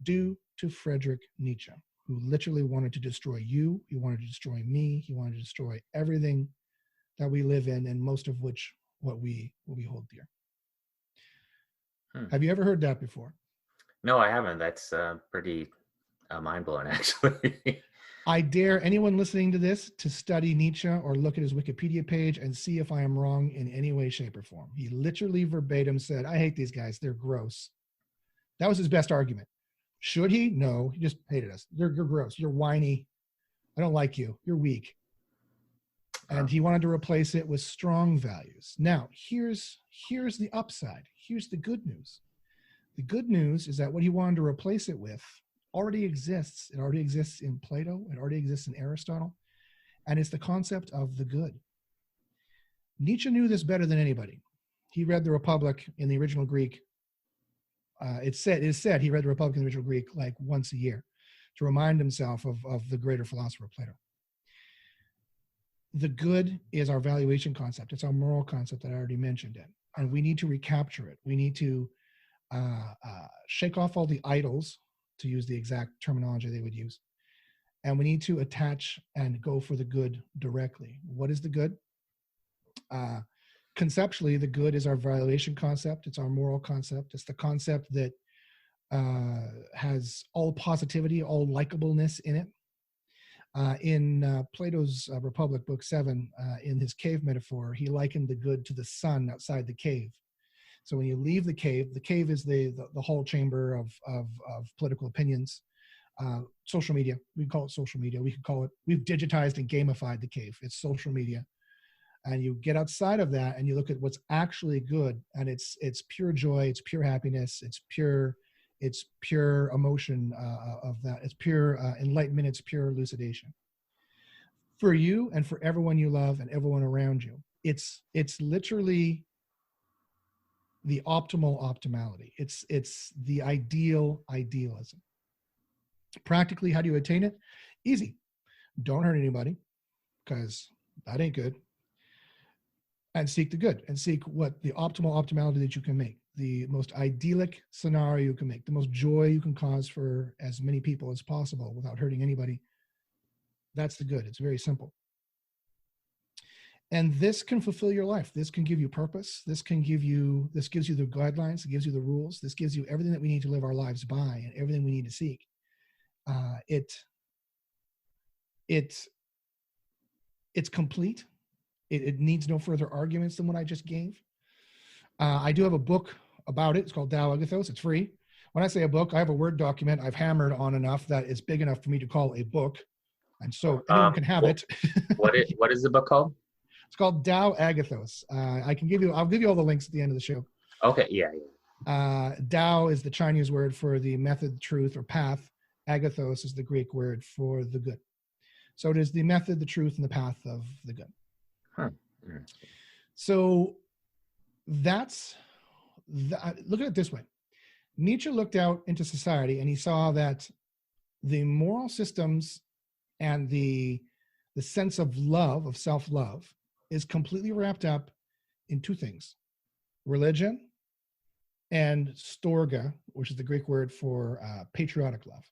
due to Friedrich Nietzsche, who literally wanted to destroy you. He wanted to destroy me. He wanted to destroy everything that we live in, and most of which what we hold dear. Have you ever heard that before? No, I haven't. That's pretty mind-blowing, actually. I dare anyone listening to this to study Nietzsche or look at his Wikipedia page and see if I am wrong in any way, shape, or form. He literally verbatim said, I hate these guys. They're gross. That was his best argument. Should he? No, he just hated us. You're gross. You're whiny. I don't like you. You're weak. And he wanted to replace it with strong values. Now, here's the upside. Here's the good news. The good news is that what he wanted to replace it with already exists. It already exists in Plato. It already exists in Aristotle. And it's the concept of the good. Nietzsche knew this better than anybody. He read the Republic in the original Greek. It is said he read the Republic in the original Greek like once a year to remind himself of the greater philosopher Plato. The good is our valuation concept. It's our moral concept that I already mentioned it. And we need to recapture it. We need to shake off all the idols, to use the exact terminology they would use. And we need to attach and go for the good directly. What is the good? Conceptually, the good is our valuation concept. It's our moral concept. It's the concept that has all positivity, all likableness in it. In Plato's Republic, Book 7, in his cave metaphor, he likened the good to the sun outside the cave. So when you leave the cave is the whole chamber of political opinions. Social media, we call it social media. We could call it, we've digitized and gamified the cave. It's social media. And you get outside of that and you look at what's actually good, and it's pure joy, it's pure happiness, it's pure emotion of that. It's pure enlightenment, it's pure elucidation. For you and for everyone you love and everyone around you, it's literally the optimal optimality. It's the idealism. Practically, how do you attain it? Easy. Don't hurt anybody, because that ain't good. And seek the good, and seek what the optimal optimality that you can make, the most idyllic scenario you can make, the most joy you can cause for as many people as possible without hurting anybody. That's the good. It's very simple. And this can fulfill your life. This can give you purpose. This gives you the guidelines. It gives you the rules. This gives you everything that we need to live our lives by, and everything we need to seek. It's complete. It needs no further arguments than what I just gave. I do have a book about it. It's called Dao Agathos. It's free. When I say a book, I have a Word document I've hammered on enough that it's big enough for me to call a book. And so anyone can have it. What is the book called? It's called Dao Agathos. I'll give you all the links at the end of the show. Okay, yeah. Dao is the Chinese word for the method, truth, or path. Agathos is the Greek word for the good. So it is the method, the truth, and the path of the good. Huh. So look at it this way. Nietzsche looked out into society and he saw that the moral systems and the sense of love, of self-love, is completely wrapped up in two things: religion and storge, which is the Greek word for patriotic love.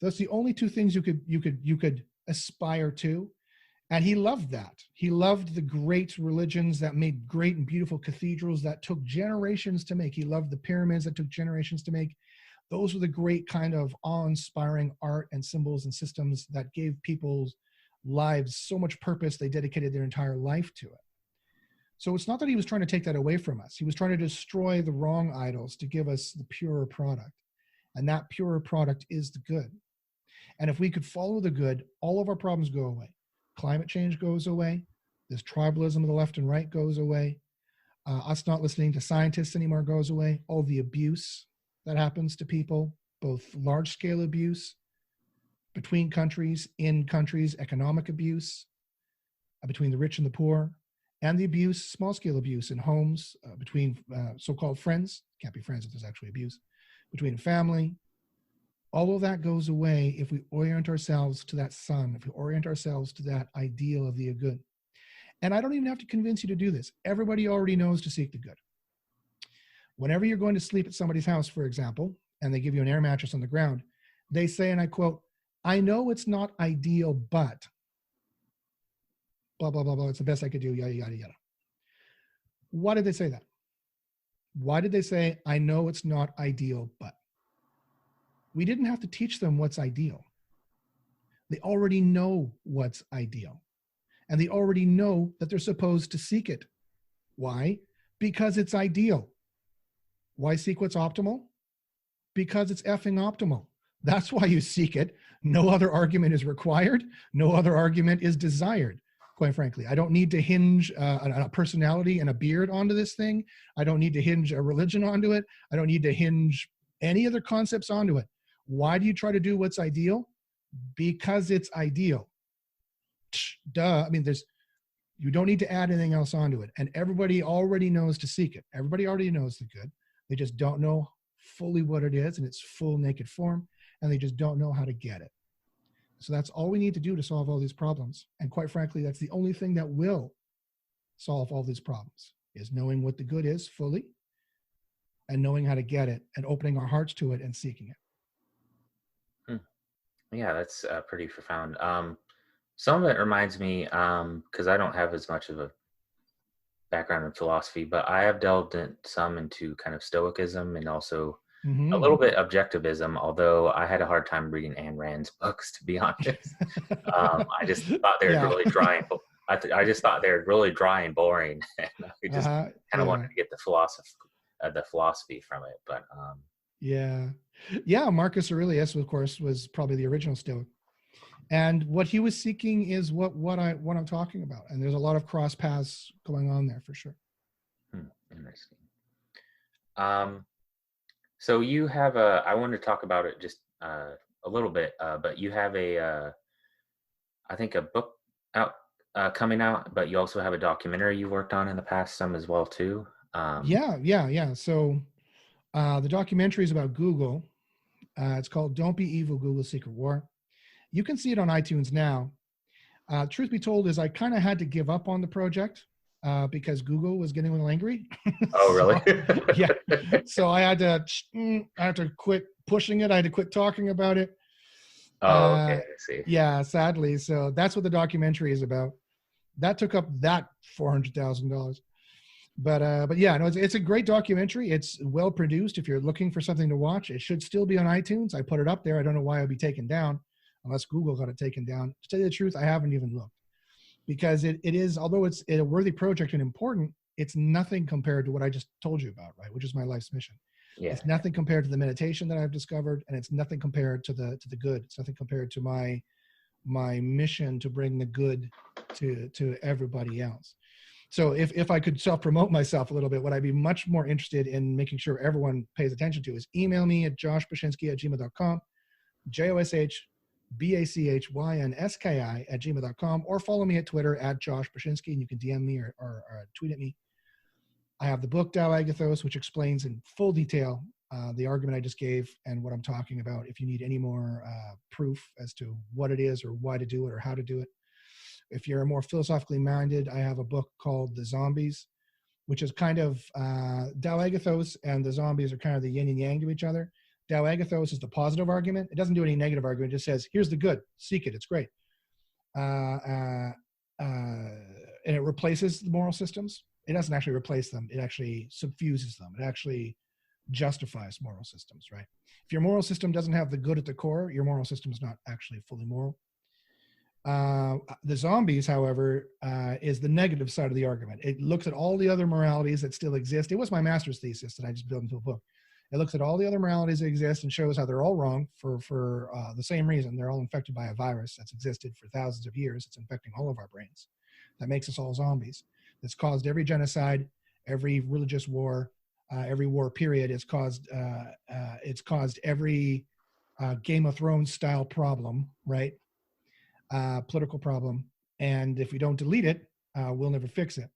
Those are the only two things you could aspire to. And he loved that. He loved the great religions that made great and beautiful cathedrals that took generations to make. He loved the pyramids that took generations to make. Those were the great kind of awe-inspiring art and symbols and systems that gave people's lives so much purpose, they dedicated their entire life to it. So it's not that he was trying to take that away from us. He was trying to destroy the wrong idols to give us the purer product. And that purer product is the good. And if we could follow the good, all of our problems go away. Climate change goes away. This tribalism of the left and right goes away. Us not listening to scientists anymore goes away. All the abuse that happens to people, both large-scale abuse between countries, in countries, economic abuse between the rich and the poor, and the abuse, small-scale abuse in homes between so-called friends. Can't be friends if there's actually abuse. Between family. All of that goes away if we orient ourselves to that sun, if we orient ourselves to that ideal of the good. And I don't even have to convince you to do this. Everybody already knows to seek the good. Whenever you're going to sleep at somebody's house, for example, and they give you an air mattress on the ground, they say, and I quote, "I know it's not ideal, but blah, blah, blah, blah. It's the best I could do, yada, yada, yada." Why did they say that? Why did they say, "I know it's not ideal, but"? We didn't have to teach them what's ideal. They already know what's ideal. And they already know that they're supposed to seek it. Why? Because it's ideal. Why seek what's optimal? Because it's effing optimal. That's why you seek it. No other argument is required. No other argument is desired, quite frankly. I don't need to hinge a personality and a beard onto this thing. I don't need to hinge a religion onto it. I don't need to hinge any other concepts onto it. Why do you try to do what's ideal? Because it's ideal. Duh. I mean, you don't need to add anything else onto it. And everybody already knows to seek it. Everybody already knows the good. They just don't know fully what it is in its full naked form, and they just don't know how to get it. So that's all we need to do to solve all these problems. And quite frankly, that's the only thing that will solve all these problems, is knowing what the good is fully and knowing how to get it and opening our hearts to it and seeking it. Yeah, that's pretty profound. Some of it reminds me, because I don't have as much of a background in philosophy, but I have delved into kind of Stoicism and also a little bit objectivism, although I had a hard time reading Ayn Rand's books, to be honest. I just thought they were really dry. I just thought they were really dry and boring, and I just kind of wanted to get the philosophy from it. But Marcus Aurelius, of course, was probably the original Stoic. And what he was seeking is what I'm talking about. And there's a lot of cross paths going on there for sure. Interesting. So you have I want to talk about it just a little bit, but you have I think a book out coming out, but you also have a documentary you worked on in the past, some as well too. Yeah. So the documentary is about Google. It's called Don't Be Evil, Google's Secret War. You can see it on iTunes now. Truth be told is I kind of had to give up on the project because Google was getting a little angry. Oh, really? Yeah. So I had to quit pushing it. I had to quit talking about it. Oh, okay. I see. Yeah, sadly. So that's what the documentary is about. That took up that $400,000. But yeah, no, it's a great documentary. It's well produced. If you're looking for something to watch, it should still be on iTunes. I put it up there. I don't know why it would be taken down, unless Google got it taken down. To tell you the truth, I haven't even looked, because it is, although it's a worthy project and important, it's nothing compared to what I just told you about, right? Which is my life's mission. Yeah. It's nothing compared to the meditation that I've discovered, and it's nothing compared to the good. It's nothing compared to my mission to bring the good to everybody else. So if I could self-promote myself a little bit, what I'd be much more interested in making sure everyone pays attention to is email me at joshbachynsky@gmail.com, joshbachynsky@gmail.com, or follow me at Twitter at Josh Bachynsky, and you can DM me or tweet at me. I have the book Dao Agathos, which explains in full detail the argument I just gave and what I'm talking about, if you need any more proof as to what it is or why to do it or how to do it. If you're more philosophically minded, I have a book called The Zombies, which is kind of Dao Agathos and the zombies are kind of the yin and yang to each other. Dao Agathos is the positive argument. It doesn't do any negative argument. It just says, here's the good. Seek it. It's great. And it replaces the moral systems. It doesn't actually replace them. It actually subfuses them. It actually justifies moral systems, right? If your moral system doesn't have the good at the core, your moral system is not actually fully moral. The Zombies, however, is the negative side of the argument. It looks at all the other moralities that still exist. It was my master's thesis that I just built into a book. It looks at all the other moralities that exist and shows how they're all wrong for the same reason. They're all infected by a virus that's existed for thousands of years. It's infecting all of our brains. That makes us all zombies. That's caused every genocide, every religious war, every war period. It's caused every Game of Thrones style problem, right? Political problem. And if we don't delete it, we'll never fix it.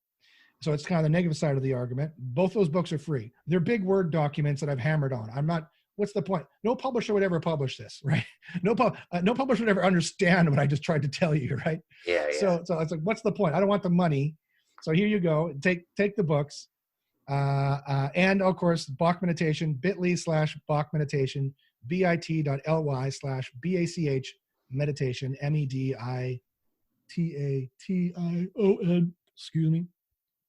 So it's kind of the negative side of the argument. Both those books are free. They're big Word documents that I've hammered on. What's the point? No publisher would ever publish this, right? No publisher would ever understand what I just tried to tell you, right? Yeah. So it's like, what's the point? I don't want the money. So here you go. Take the books. And of course, Bach Meditation, bit.ly/Bach Meditation, bit.ly/BACH Meditation, MEDITATION. Excuse me.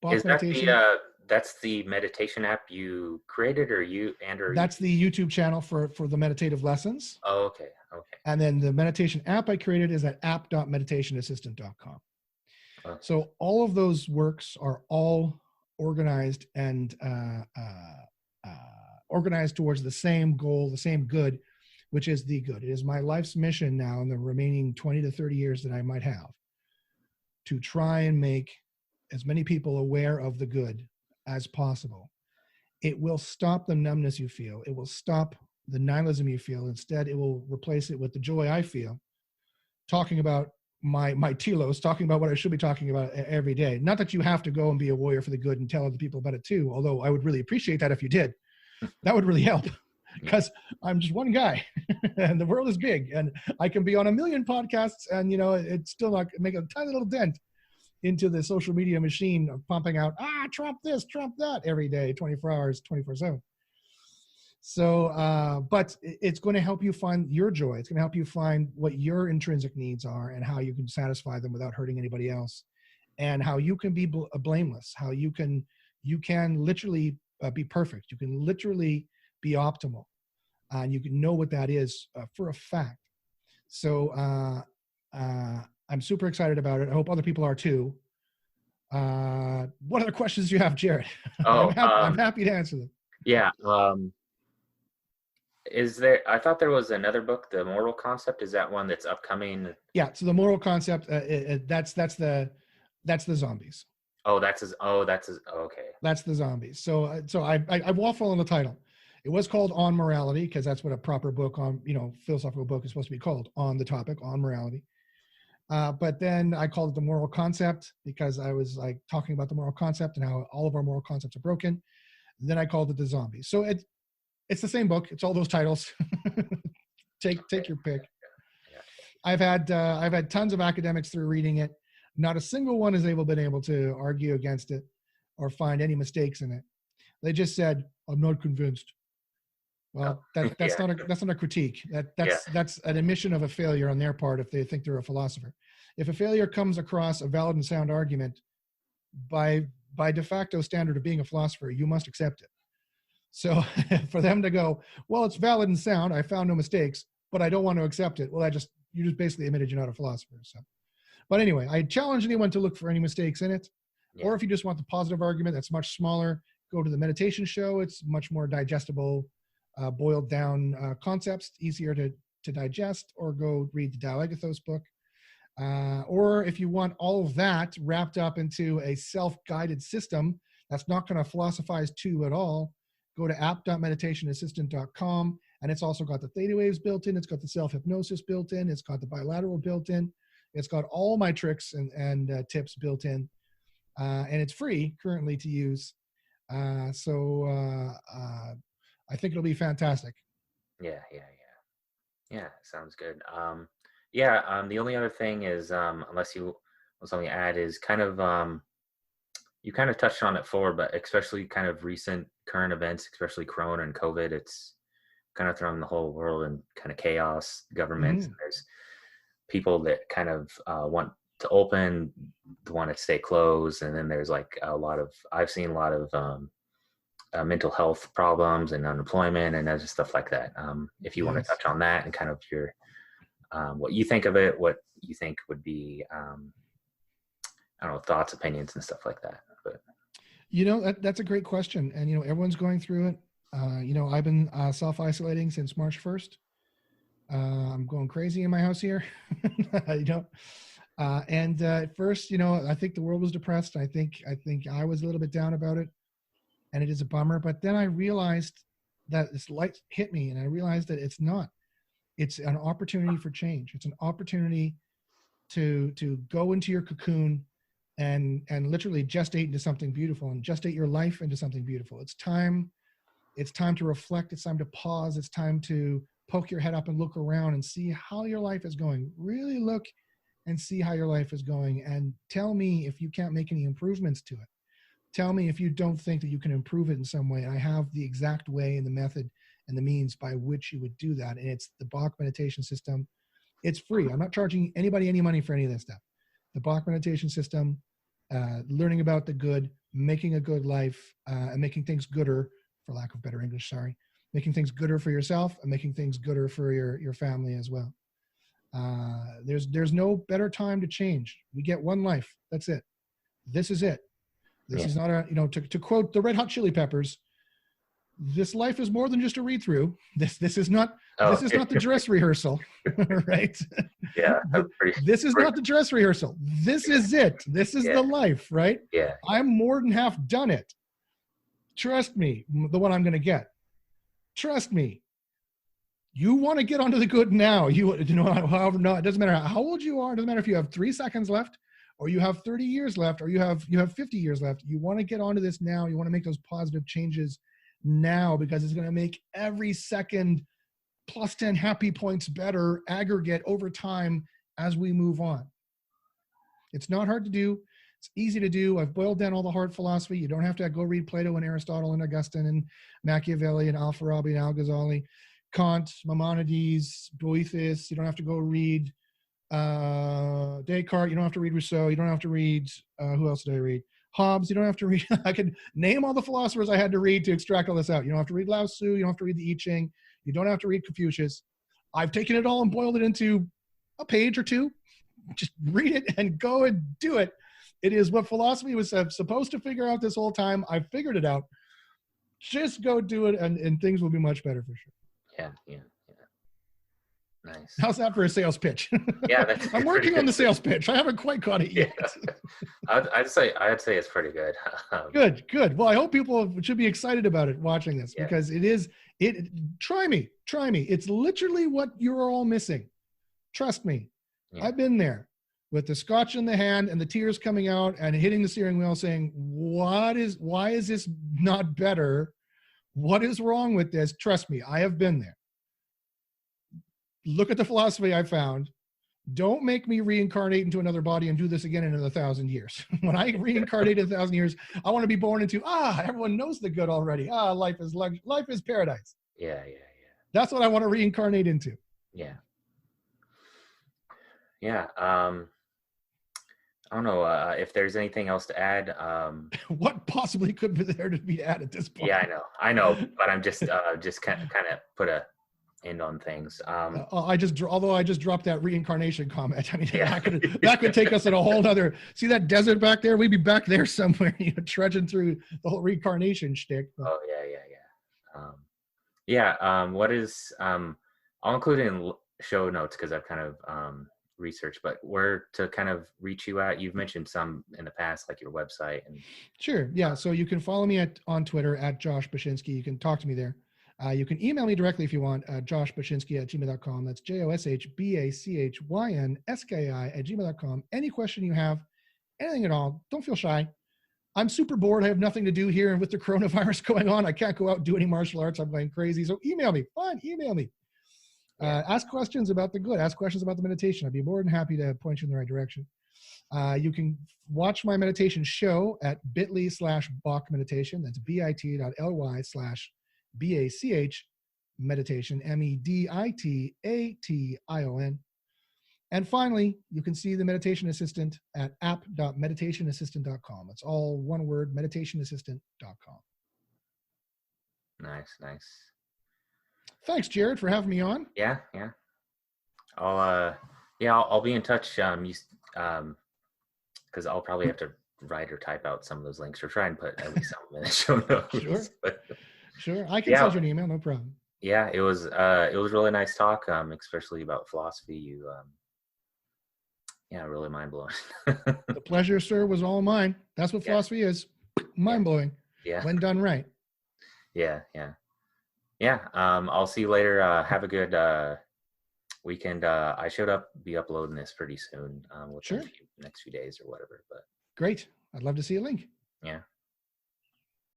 Is that that's the meditation app you created, or you That's the YouTube channel for the meditative lessons. Oh, okay. Okay. And then the meditation app I created is at app.meditationassistant.com. Okay. So all of those works are all organized and organized towards the same goal, the same good, which is the good. It is my life's mission now in the remaining 20 to 30 years that I might have to try and make as many people aware of the good as possible. It will stop the numbness you feel. It will stop the nihilism you feel. Instead, it will replace it with the joy I feel, talking about my telos, talking about what I should be talking about every day. Not that you have to go and be a warrior for the good and tell other people about it too, although I would really appreciate that if you did. That would really help, because I'm just one guy and the world is big, and I can be on a million podcasts and, you know, it's still not make a tiny little dent into the social media machine of pumping out, Trump this, Trump that every day, 24 hours, 24/7. So, but it's going to help you find your joy. It's going to help you find what your intrinsic needs are and how you can satisfy them without hurting anybody else, and how you can be blameless, how you can literally be perfect. You can literally be optimal, and you can know what that is for a fact. So I'm super excited about it. I hope other people are too. What other questions do you have, Jared? Oh, I'm happy to answer them. Yeah. Is there? I thought there was another book, The Moral Concept. Is that one that's upcoming? Yeah. So the moral concept, that's the zombies. That's okay. That's the zombies. So I waffle on the title. It was called On Morality because that's what a proper book on, you know, philosophical book is supposed to be called, on the topic, on morality. But then I called it The Moral Concept because I was like talking about the moral concept and how all of our moral concepts are broken. And then I called it The Zombies. So it's the same book. It's all those titles. Take your pick. I've had tons of academics through reading it. Not a single one has been able to argue against it or find any mistakes in it. They just said, "I'm not convinced." Well, that's not a critique. That's an admission of a failure on their part if they think they're a philosopher. If a failure comes across a valid and sound argument, by de facto standard of being a philosopher, you must accept it. So for them to go, well, it's valid and sound, I found no mistakes, but I don't want to accept it. Well, you just basically admitted you're not a philosopher. So, but anyway, I challenge anyone to look for any mistakes in it. Yeah. Or if you just want the positive argument that's much smaller, go to the meditation show. It's much more digestible, boiled down concepts, easier to digest, or go read the Dao Agathos book. Or if you want all of that wrapped up into a self-guided system that's not going to philosophize to at all, go to app.meditationassistant.com, and it's also got the theta waves built in. It's got the self-hypnosis built in. It's got the bilateral built in. It's got all my tricks and tips built in. And it's free currently to use. So I think it'll be fantastic. Yeah, sounds good. The only other thing is, unless you want something to add, is kind of, you kind of touched on it before, but especially kind of recent current events, especially Corona and COVID, it's kind of thrown the whole world in kind of chaos. Governments, there's people that kind of want to open, want to stay closed, and then there's like I've seen a lot of mental health problems and unemployment and other stuff like that. If you want to touch on that and kind of your what you think of it, what you think would be I don't know, thoughts, opinions, and stuff like that. But you know, that's a great question, and you know, everyone's going through it. You know, I've been self-isolating since March 1st. I'm going crazy in my house here. You know, and at first, you know, I think the world was depressed. I think I was a little bit down about it, and it is a bummer. But then I realized that this light hit me, and I realized that it's not. It's an opportunity for change. It's an opportunity to go into your cocoon and literally gestate into something beautiful, and gestate your life into something beautiful. It's time to reflect. It's time to pause. It's time to poke your head up and look around and see how your life is going. Really look and see how your life is going, and tell me if you can't make any improvements to it. Tell me if you don't think that you can improve it in some way. I have the exact way and the method and the means by which you would do that. And it's the Bach meditation system. It's free. I'm not charging anybody any money for any of this stuff. The Bach meditation system, learning about the good, making a good life, and making things gooder, for lack of better English, sorry, making things gooder for yourself and making things gooder for your family as well. There's no better time to change. We get one life. That's it. This is it. This is not a, to quote the Red Hot Chili Peppers, this life is more than just a read through. This is not the dress rehearsal, right? Yeah. This is not the dress rehearsal. This is it. This is the life, right? Yeah. I'm more than half done it. Trust me, the one I'm going to get. Trust me. You want to get onto the good now. However, no, it doesn't matter how old you are. It doesn't matter if you have 3 seconds left, or you have 30 years left, or you have 50 years left. You want to get onto this now. You want to make those positive changes now, because it's going to make every second plus 10 happy points better aggregate over time as we move on. It's not hard to do. It's easy to do. I've boiled down all the hard philosophy. You don't have to go read Plato and Aristotle and Augustine and Machiavelli and Al-Farabi and Al-Ghazali, Kant, Maimonides, Boethius. You don't have to go read Descartes. You don't have to read Rousseau. You don't have to read, who else did I read? Hobbes. You don't have to read, I could name all the philosophers I had to read to extract all this out. You don't have to read Lao Tzu. You don't have to read the I Ching. You don't have to read Confucius. I've taken it all and boiled it into a page or two. Just read it and go and do it. It is what philosophy was supposed to figure out this whole time. I figured it out. Just go do it, and things will be much better for sure. Yeah. Nice. How's that for a sales pitch? Yeah, I'm working on the sales pitch. I haven't quite got it yet. Yeah. I'd say it's pretty good. Good. Well, I hope people should be excited about it watching this, because try me. It's literally what you're all missing. Trust me. Yeah. I've been there with the scotch in the hand and the tears coming out and hitting the steering wheel saying, why is this not better? What is wrong with this? Trust me, I have been there. Look at the philosophy I found. Don't make me reincarnate into another body and do this again in 1,000 years. When I reincarnate in 1,000 years, I want to be born into, everyone knows the good already. Life is paradise. Yeah. That's what I want to reincarnate into. Yeah. I don't know if there's anything else to add. What possibly could be there to be added at this point? Yeah, I know, but I'm just kind of put a end on things. Although I just dropped that reincarnation comment. I mean, that could take us in a whole other. See that desert back there? We'd be back there somewhere, trudging through the whole reincarnation shtick. Oh yeah. What is? I'll include it in show notes because I've kind of research, but where to kind of reach you at? You've mentioned some in the past, like your website. And sure, yeah. So you can follow me on Twitter at Josh Bacynski. You can talk to me there. You can email me directly if you want, joshbacynski@gmail.com. That's joshbacynski@gmail.com. Any question you have, anything at all, don't feel shy. I'm super bored. I have nothing to do here, and with the coronavirus going on, I can't go out and do any martial arts. I'm going crazy. So email me. Fine, email me. Ask questions about the good. Ask questions about the meditation. I'd be more than happy to point you in the right direction. You can watch my meditation show at bit.ly/Bach meditation. That's bit.ly/BACH meditation, MEDITATION. And finally, you can see the meditation assistant at app.meditationassistant.com. It's all one word, meditationassistant.com. Nice. Thanks, Jared, for having me on. Yeah. I'll be in touch. Because I'll probably have to write or type out some of those links, or try and put at least some of them in the show notes. Sure. I can send you an email, no problem. Yeah, it was really nice talk, especially about philosophy. You, really mind blowing. The pleasure, sir, was all mine. That's what philosophy is. Mind blowing. Yeah. When done right. Yeah. I'll see you later. Have a good weekend. I should be uploading this pretty soon. Within the next few days or whatever. But great. I'd love to see a link. Yeah.